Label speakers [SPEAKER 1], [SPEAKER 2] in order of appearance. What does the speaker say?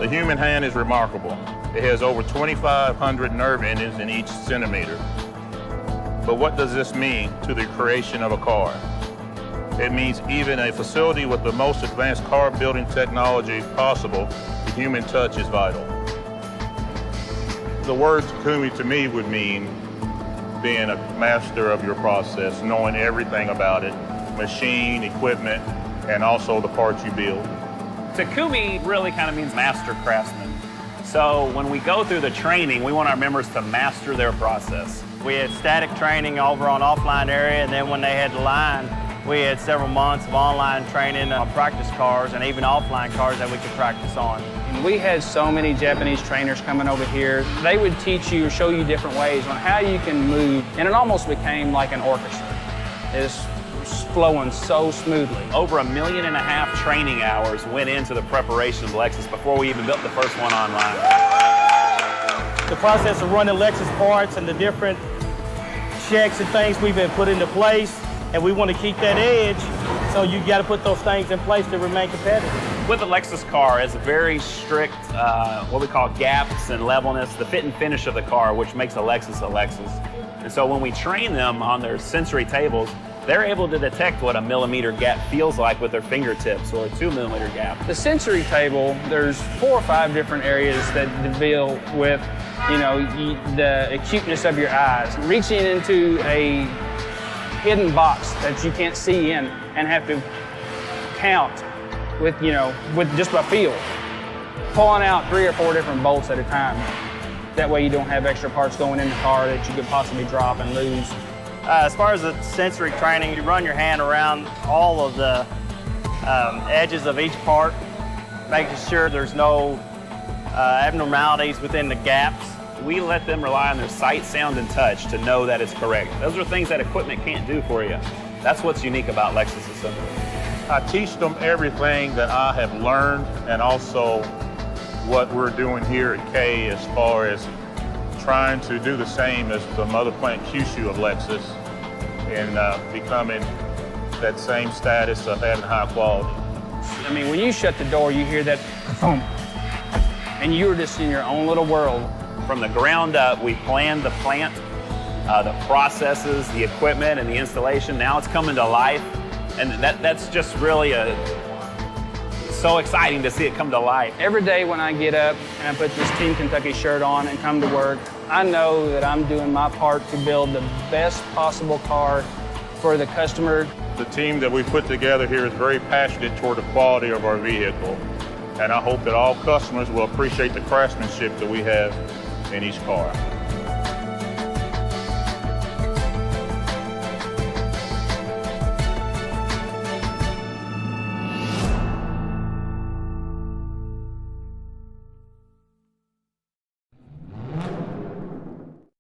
[SPEAKER 1] The human hand is remarkable. It has over 2,500 nerve endings in each centimeter. But what does this mean to the creation of a car? It means even a facility with the most advanced car building technology possible, the human touch is vital. The word Takumi to me would mean being a master of your process, knowing everything about it, machine, equipment, and also the parts you build.
[SPEAKER 2] Takumi really kind of means master craftsman. So when we go through the training, we want our members to master their process.
[SPEAKER 3] We had static training over on offline area, and then when they had the line, we had several months of online training on practice cars and even offline cars that we could practice on.
[SPEAKER 4] And we had so many Japanese trainers coming over here. They would teach you, show you different ways on how you can move, and it almost became like an orchestra. It's flowing so smoothly.
[SPEAKER 2] Over 1.5 million training hours went into the preparation of Lexus before we even built the first one online.
[SPEAKER 3] The process of running Lexus parts and the different checks and things we've been put into place, and we want to keep that edge, so you got to put those things in place to remain competitive.
[SPEAKER 2] With the Lexus car, it's a very strict, what we call gaps and levelness, the fit and finish of the car, which makes a Lexus a Lexus. And so when we train them on their sensory tables, they're able to detect what a millimeter gap feels like with their fingertips, or a 2 millimeter gap.
[SPEAKER 4] The sensory table, there's 4 or 5 different areas that deal with, the acuteness of your eyes. Reaching into a hidden box that you can't see in and have to count with just by feel. Pulling out 3 or 4 different bolts at a time. That way you don't have extra parts going in the car that you could possibly drop and lose.
[SPEAKER 3] As far as the sensory training, you run your hand around all of the edges of each part, making sure there's no abnormalities within the gaps.
[SPEAKER 2] We let them rely on their sight, sound, and touch to know that it's correct. Those are things that equipment can't do for you. That's what's unique about Lexus Assembly.
[SPEAKER 1] I teach them everything that I have learned, and also what we're doing here at K as far as trying to do the same as the mother plant Kyushu of Lexus and becoming that same status of having high quality.
[SPEAKER 4] I mean, when you shut the door, you hear that boom, and you're just in your own little world.
[SPEAKER 2] From the ground up, we planned the plant, the processes, the equipment, and the installation. Now it's coming to life, and that's just really so exciting to see it come to life.
[SPEAKER 4] Every day when I get up and I put this Team Kentucky shirt on and come to work, I know that I'm doing my part to build the best possible car for the customer.
[SPEAKER 1] The team that we put together here is very passionate toward the quality of our vehicle, and I hope that all customers will appreciate the craftsmanship that we have in each car.